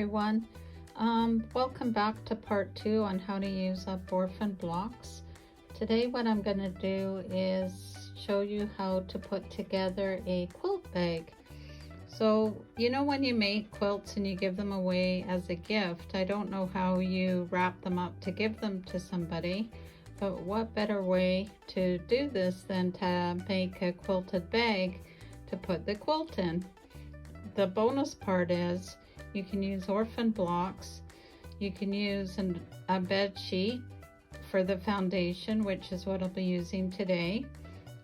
everyone. Welcome back to part 2 on how to use up orphan blocks. Today what I'm going to do is show you how to put together a quilt bag. So you know when you make quilts and you give them away as a gift, I don't know how you wrap them up to give them to somebody, but what better way to do this than to make a quilted bag to put the quilt in. The bonus part is you can use orphan blocks, you can use a bed sheet for the foundation, which is what I'll be using today,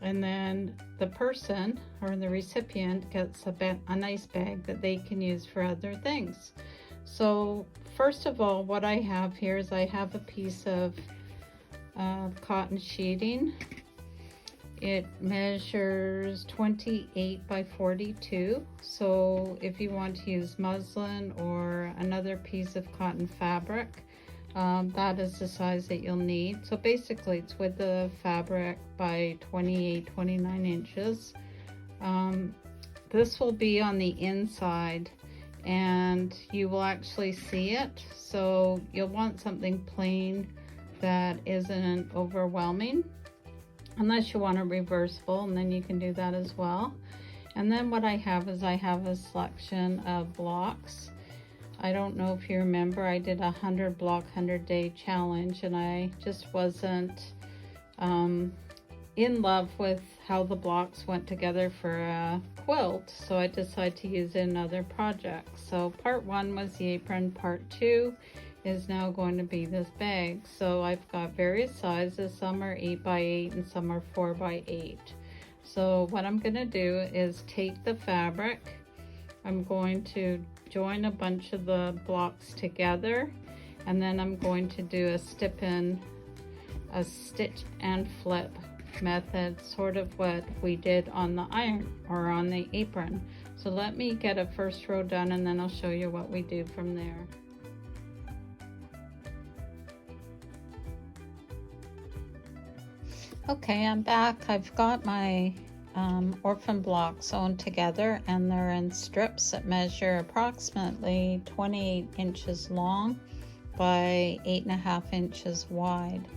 and then the person or the recipient gets a nice bag that they can use for other things. So first of all, what I have here is I have a piece of cotton sheeting. It measures 28 by 42, so if you want to use muslin or another piece of cotton fabric, that is the size that you'll need. So basically it's with the fabric by 29 inches. This will be on the inside and you will actually see it, so you'll want something plain that isn't overwhelming, unless you want a reversible, and then you can do that as well. And then what I have is I have a selection of blocks. I don't know if you remember, I did a 100 block 100 day challenge, and I just wasn't in love with how the blocks went together for a quilt, so I decided to use it in other projects. So part 1 was the apron, part 2 is now going to be this bag. So I've got various sizes, some are 8 by 8 and some are 4 by 8. So what I'm going to do is take the fabric, I'm going to join a bunch of the blocks together, and then I'm going to do a stitch and flip method, sort of what we did on the iron or on the apron. So let me get a first row done and then I'll show you what we do from there. Okay, I'm back. I've got my orphan blocks sewn together, and they're in strips that measure approximately 28 inches long by 8.5 inches wide.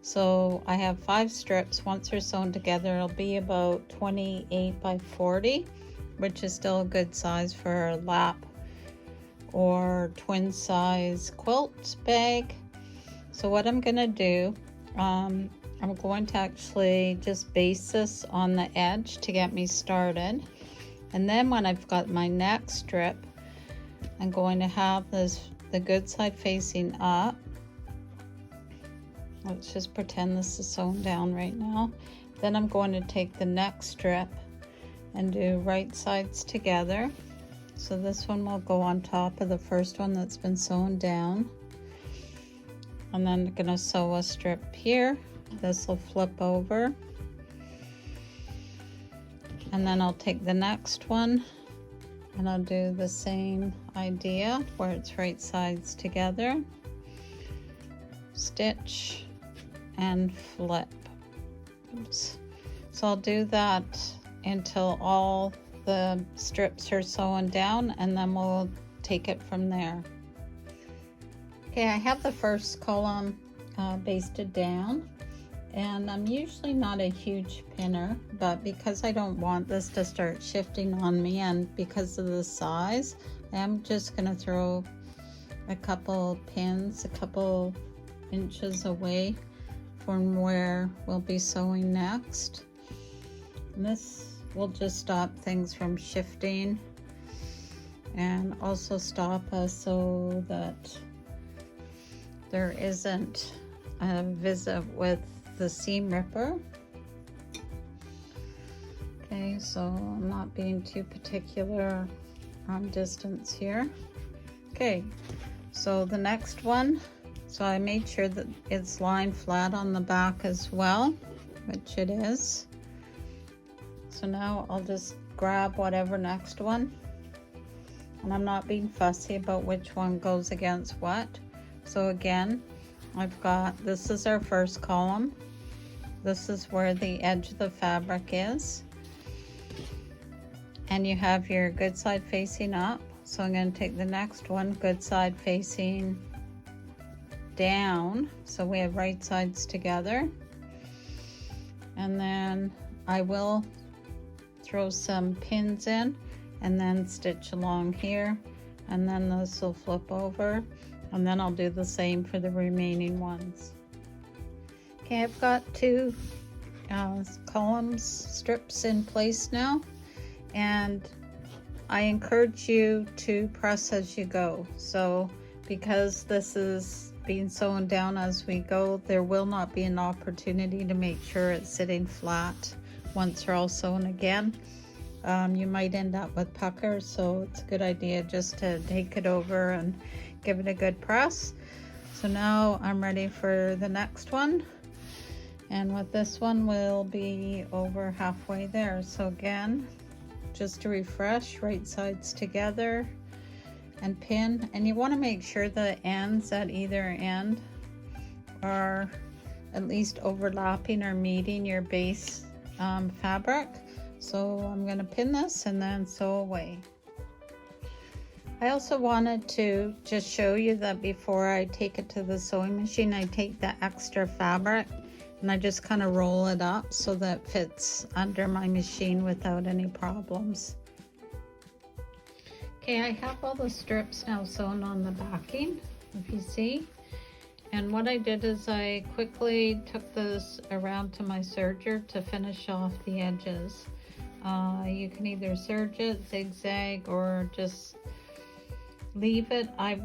So I have 5 strips. Once they're sewn together, it'll be about 28 by 40, which is still a good size for a lap or twin size quilt bag. So what I'm gonna do, I'm going to actually just base this on the edge to get me started. And then when I've got my next strip, I'm going to have the good side facing up. Let's just pretend this is sewn down right now. Then I'm going to take the next strip and do right sides together. So this one will go on top of the first one that's been sewn down. And then I'm gonna sew a strip here. This will flip over, and then I'll take the next one and I'll do the same idea where it's right sides together, stitch and flip. Oops. So I'll do that until all the strips are sewn down, and then we'll take it from there. Okay, I have the first column basted down. And I'm usually not a huge pinner, but because I don't want this to start shifting on me and because of the size, I'm just gonna throw a couple pins a couple inches away from where we'll be sewing next. And this will just stop things from shifting and also stop us so that there isn't a visit with the seam ripper. Okay, so I'm not being too particular on distance here. Okay, so the next one, so I made sure that it's lying flat on the back as well, which it is. So now I'll just grab whatever next one, and I'm not being fussy about which one goes against what. So again, I've got, this is our first column. This is where the edge of the fabric is. And you have your good side facing up. So I'm going to take the next one, good side facing down, so we have right sides together, and then I will throw some pins in and then stitch along here, and then this will flip over, and then I'll do the same for the remaining ones. Okay, I've got two columns strips in place now, and I encourage you to press as you go. So because this is being sewn down as we go, there will not be an opportunity to make sure it's sitting flat once they're all sewn again. You might end up with pucker, so it's a good idea just to take it over and give it a good press. So now I'm ready for the next one, and with this one we'll be over halfway there. So again, just to refresh, right sides together and pin, and you want to make sure the ends at either end are at least overlapping or meeting your base fabric. So I'm going to pin this and then sew away. I also wanted to just show you that before I take it to the sewing machine, I take the extra fabric and I just kind of roll it up so that it fits under my machine without any problems. Okay, I have all the strips now sewn on the backing, if you see. And what I did is I quickly took this around to my serger to finish off the edges. You can either serge it, zigzag, or just leave it. I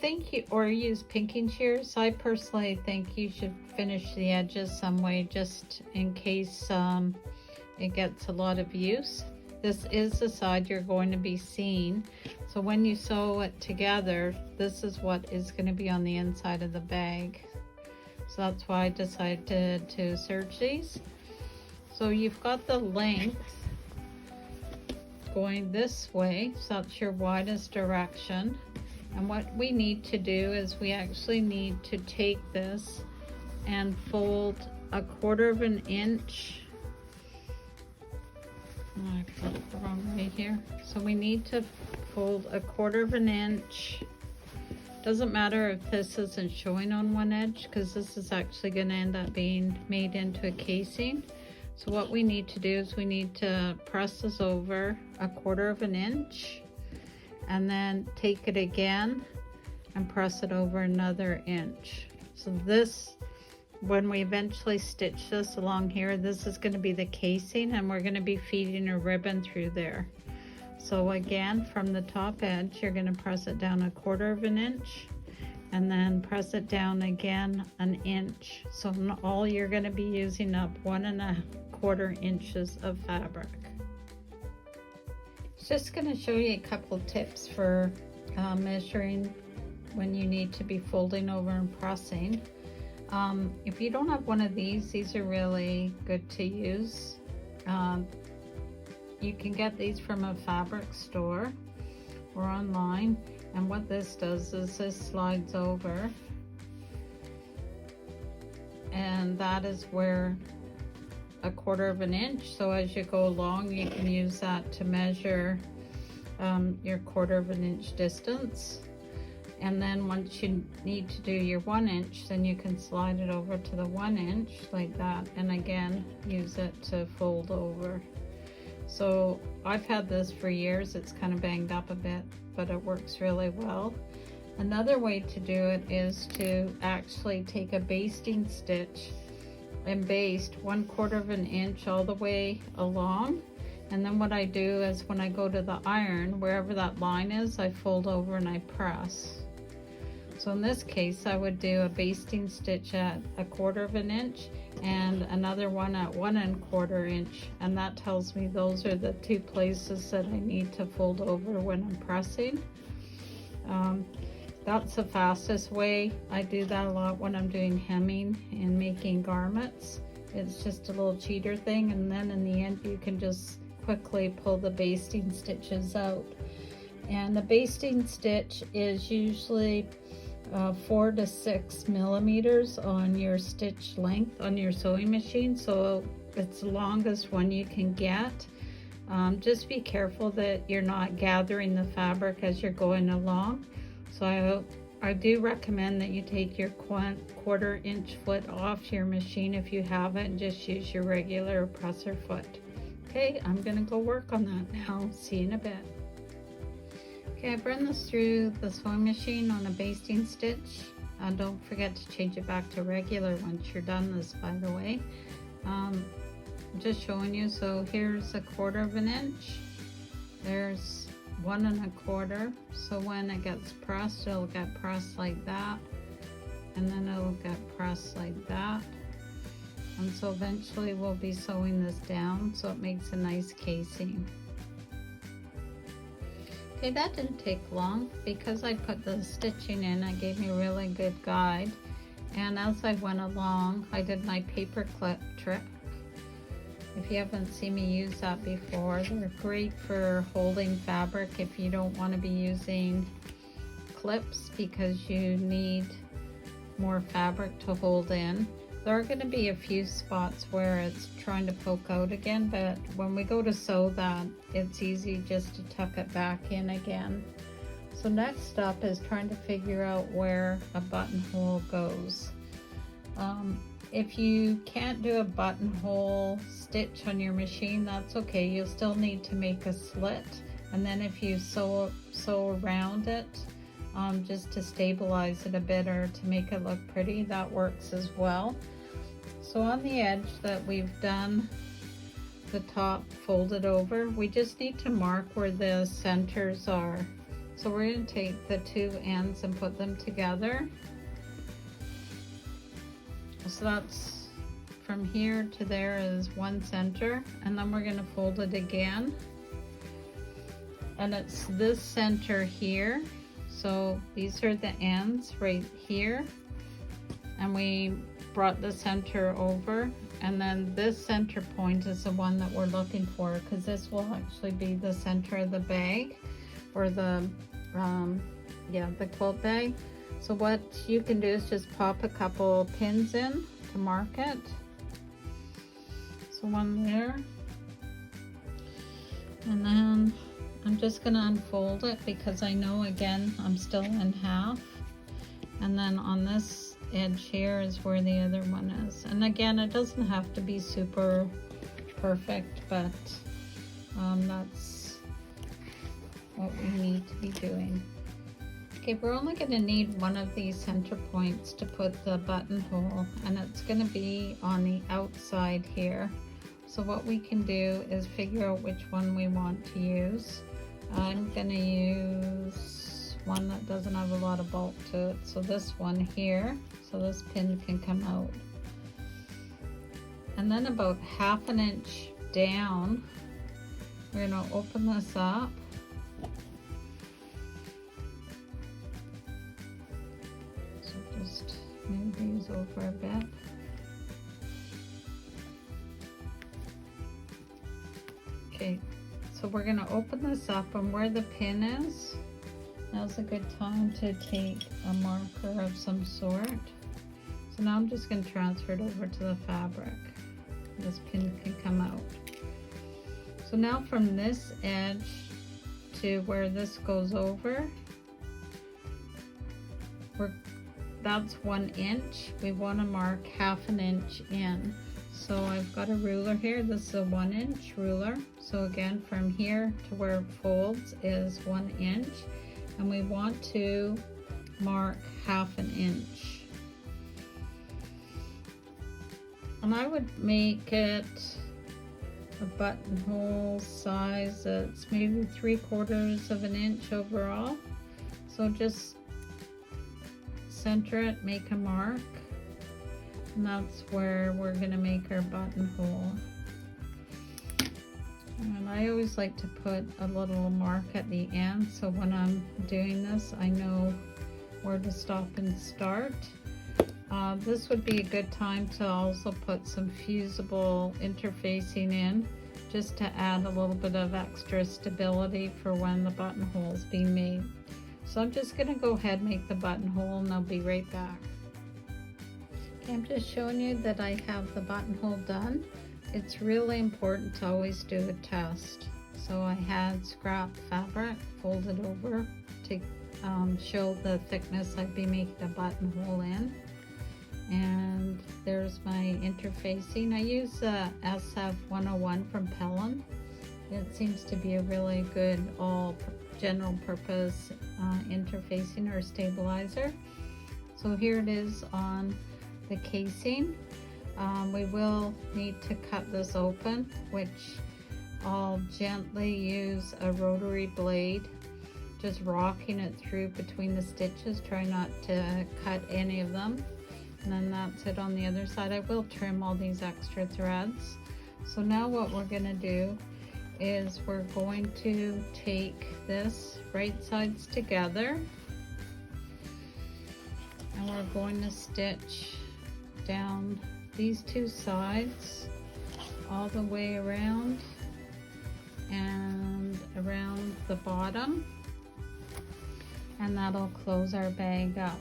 think or use pinking shears. I personally think you should finish the edges some way, just in case it gets a lot of use. This is the side you're going to be seeing, so when you sew it together, this is what is going to be on the inside of the bag. So that's why I decided to serge these. So you've got the length going this way, so that's your widest direction. And what we need to do is we actually need to take this and fold 1/4 of an inch. Oh, I got it the wrong way here. So we need to fold 1/4 of an inch. Doesn't matter if this isn't showing on one edge, because this is actually going to end up being made into a casing. So what we need to do is we need to press this over 1/4 of an inch, and then take it again and press it over another inch. So this, when we eventually stitch this along here, this is going to be the casing, and we're going to be feeding a ribbon through there. So again, from the top edge, you're going to press it down 1/4 of an inch, and then press it down again an inch. So in all, you're going to be using up 1 1/4 inches of fabric. Just going to show you a couple tips for measuring when you need to be folding over and pressing. If you don't have one of these are really good to use. You can get these from a fabric store or online, and what this does is this slides over, and that is where 1/4 of an inch. So as you go along, you can use that to measure your 1/4 of an inch distance. And then once you need to do your 1 inch, then you can slide it over to the 1 inch like that, and again use it to fold over. So I've had this for years. It's kind of banged up a bit, but it works really well. Another way to do it is to actually take a basting stitch and baste 1/4 of an inch all the way along, and then what I do is when I go to the iron, wherever that line is, I fold over and I press. So in this case, I would do a basting stitch at 1/4 of an inch and another one at 1 1/4 inch, and that tells me those are the 2 places that I need to fold over when I'm pressing. That's the fastest way. I do that a lot when I'm doing hemming and making garments. It's just a little cheater thing, and then in the end you can just quickly pull the basting stitches out. And the basting stitch is usually 4 to 6 millimeters on your stitch length on your sewing machine, so it's the longest one you can get. Just be careful that you're not gathering the fabric as you're going along. So I do recommend that you take your 1/4 inch foot off your machine if you have it, and just use your regular presser foot. Okay, I'm gonna go work on that now. See you in a bit. Okay, I've run this through the sewing machine on a basting stitch. Don't forget to change it back to regular once you're done this, by the way. Just showing you, so here's 1/4 inch. There's 1 1/4. So when it gets pressed, it'll get pressed like that, and then it'll get pressed like that. And so eventually we'll be sewing this down so it makes a nice casing. Okay, that didn't take long because I put the stitching in. It gave me a really good guide. And as I went along, I did my paper clip trick. If you haven't seen me use that before, they're great for holding fabric if you don't want to be using clips because you need more fabric to hold in. There are going to be a few spots where it's trying to poke out again, but when we go to sew that, it's easy just to tuck it back in again. So next up is trying to figure out where a buttonhole goes. If you can't do a buttonhole stitch on your machine, that's okay. You'll still need to make a slit, and then if you sew around it, just to stabilize it a bit or to make it look pretty, that works as well. So on the edge that we've done the top folded over, we just need to mark where the centers are. So we're going to take the two ends and put them together. So that's from here to there is one center, and then we're going to fold it again, and it's this center here. So these are the ends right here, and we brought the center over, and then this center point is the one that we're looking for, because this will actually be the center of the bag, or the quilt bag. So what you can do is just pop a couple pins in to mark it. So one there, and then I'm just going to unfold it because I know, again, I'm still in half. And then on this edge here is where the other one is. And again, it doesn't have to be super perfect, but that's what we need to be doing. Okay, we're only going to need one of these center points to put the buttonhole, and it's going to be on the outside here. So what we can do is figure out which one we want to use. I'm going to use one that doesn't have a lot of bulk to it, so this one here, so this pin can come out. And then about 1/2 inch down, we're going to open this up. So just move these over a bit. Okay. So we're going to open this up, and where the pin is, now's a good time to take a marker of some sort. So now I'm just going to transfer it over to the fabric. This pin can come out. So now from this edge to where this goes over, that's 1 inch. We want to mark 1/2 inch in. So I've got a ruler here. This is a 1 inch ruler. So again, from here to where it folds is 1 inch, and we want to mark 1/2 inch. And I would make it a buttonhole size that's maybe 3/4 inch overall. So just center it, make a mark, and that's where we're going to make our buttonhole. And I always like to put a little mark at the end, so when I'm doing this, I know where to stop and start. This would be a good time to also put some fusible interfacing in, just to add a little bit of extra stability for when the buttonhole is being made. So I'm just going to go ahead and make the buttonhole, and I'll be right back. Okay, I'm just showing you that I have the buttonhole done. It's really important to always do a test. So I had scrap fabric folded over to show the thickness I'd be making a buttonhole in. And there's my interfacing. I use SF101 from Pellon. It seems to be a really good all general purpose interfacing or stabilizer. So here it is on the casing. We will need to cut this open, which I'll gently use a rotary blade, just rocking it through between the stitches, try not to cut any of them. And then that's it on the other side. I will trim all these extra threads. So now what we're gonna do is we're going to take this right sides together, and we're going to stitch down these two sides all the way around and around the bottom, and that'll close our bag up.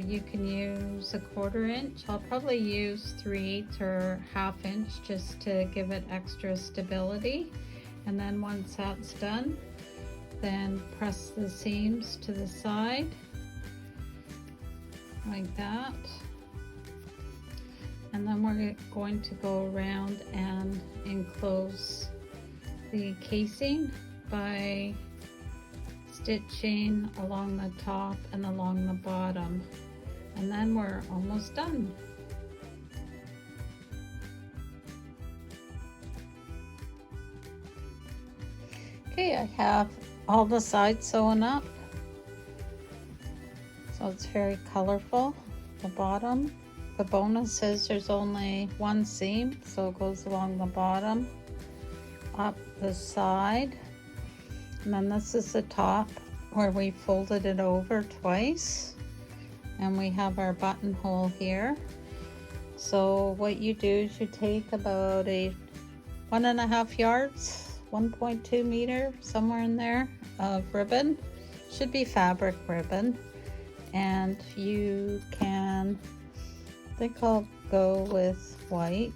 You can use a 1/4 inch. I'll probably use 3/8 or 1/2 inch just to give it extra stability. And then once that's done, then press the seams to the side like that. And then we're going to go around and enclose the casing by stitching along the top and along the bottom, and then we're almost done. Okay, I have all the sides sewn up, so it's very colorful. The bottom, the bonus is there's only one seam, so it goes along the bottom, up the side. And then this is the top where we folded it over twice, and we have our buttonhole here. So what you do is you take about 1.5 yards, 1.2 meter, somewhere in there, of ribbon. Should be fabric ribbon, and you can, I think I'll go with white.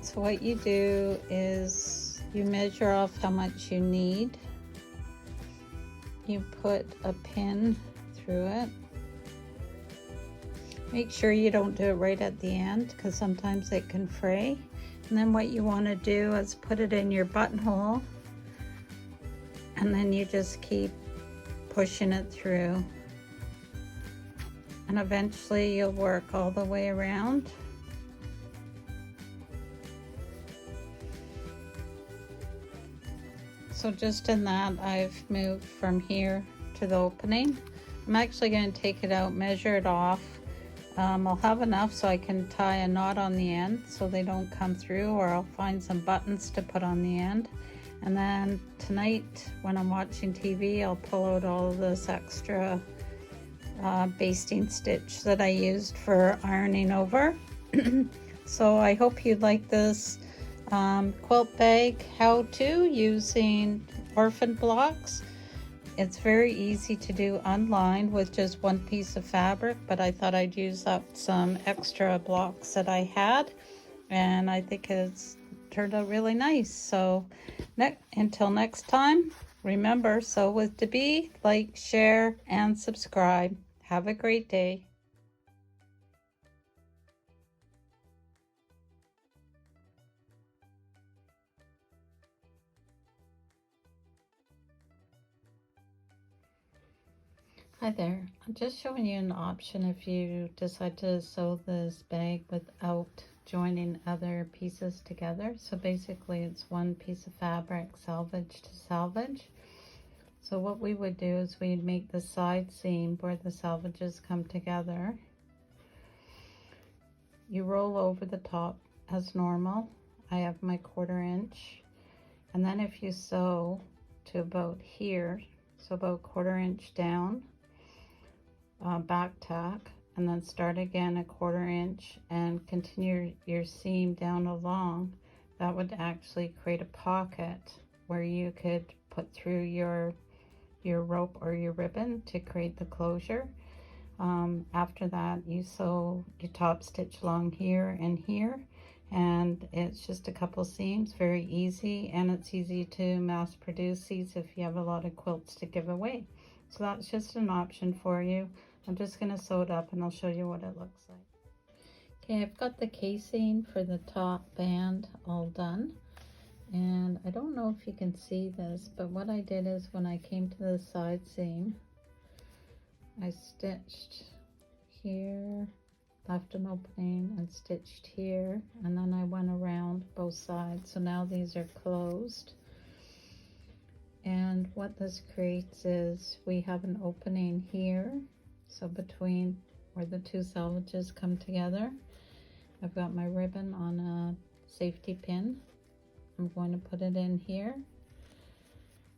So what you do is you measure off how much you need. You put a pin through it. Make sure you don't do it right at the end, because sometimes it can fray. And then what you want to do is put it in your buttonhole, and then you just keep pushing it through. And eventually you'll work all the way around. So just in that, I've moved from here to the opening. I'm actually going to take it out, measure it off. I'll have enough so I can tie a knot on the end so they don't come through, or I'll find some buttons to put on the end. And then tonight when I'm watching TV, I'll pull out all of this extra basting stitch that I used for ironing over. So I hope you like this quilt bag how-to using orphan blocks. It's very easy to do online with just one piece of fabric, but I thought I'd use up some extra blocks that I had, and I think it's turned out really nice. So until next time, remember, sew with Debbie, like, share, and subscribe. Have a great day. Hi there, I'm just showing you an option if you decide to sew this bag without joining other pieces together. So basically it's one piece of fabric, salvage to salvage. So what we would do is we'd make the side seam where the salvages come together. You roll over the top as normal. I have my 1/4 inch, and then if you sew to about here, so about 1/4 inch down, back tack, and then start again a 1/4 inch and continue your seam down along, that would actually create a pocket where you could put through your rope or your ribbon to create the closure. After that, you sew your top stitch along here and here, and it's just a couple seams, very easy, and it's easy to mass produce these if you have a lot of quilts to give away. So that's just an option for you. I'm just going to sew it up and I'll show you what it looks like. Okay, I've got the casing for the top band all done, and I don't know if you can see this, but what I did is when I came to the side seam, I stitched here, left an opening and stitched here, and then I went around both sides. So now these are closed, and what this creates is we have an opening here, so between where the two selvages come together, I've got my ribbon on a safety pin. I'm going to put it in here,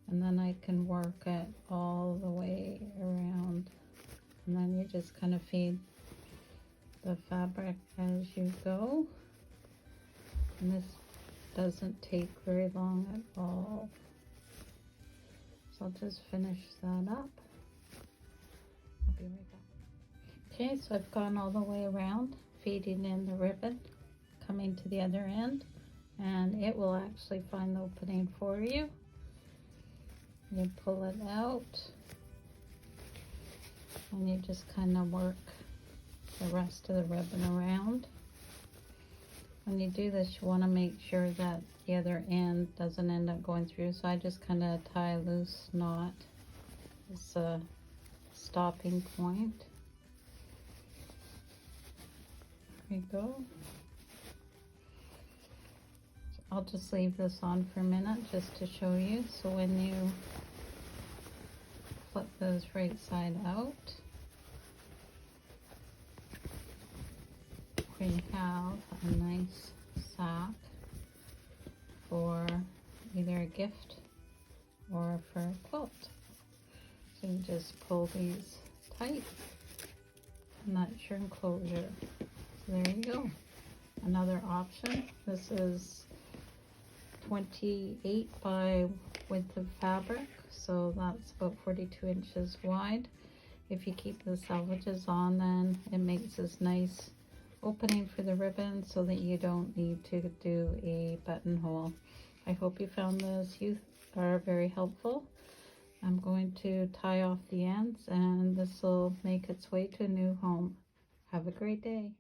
and then I can work it all the way around, and then you just kind of feed the fabric as you go, and this doesn't take very long at all. So I'll just finish that up. I'll be right back. Okay, so I've gone all the way around, feeding in the ribbon, coming to the other end, and it will actually find the opening for you. You pull it out, and you just kind of work the rest of the ribbon around. When you do this, you want to make sure that the other end doesn't end up going through, so I just kind of tie a loose knot as a stopping point. There we go. I'll just leave this on for a minute just to show you. So when you flip those right side out, we have a nice sack for either a gift or for a quilt. So you just pull these tight, and that's your enclosure. So there you go. Another option. This is 28 by width of fabric, so that's about 42 inches wide. If you keep the selvages on, then it makes this nice opening for the ribbon so that you don't need to do a buttonhole. I hope you found this are very helpful. I'm going to tie off the ends, and this will make its way to a new home. Have a great day.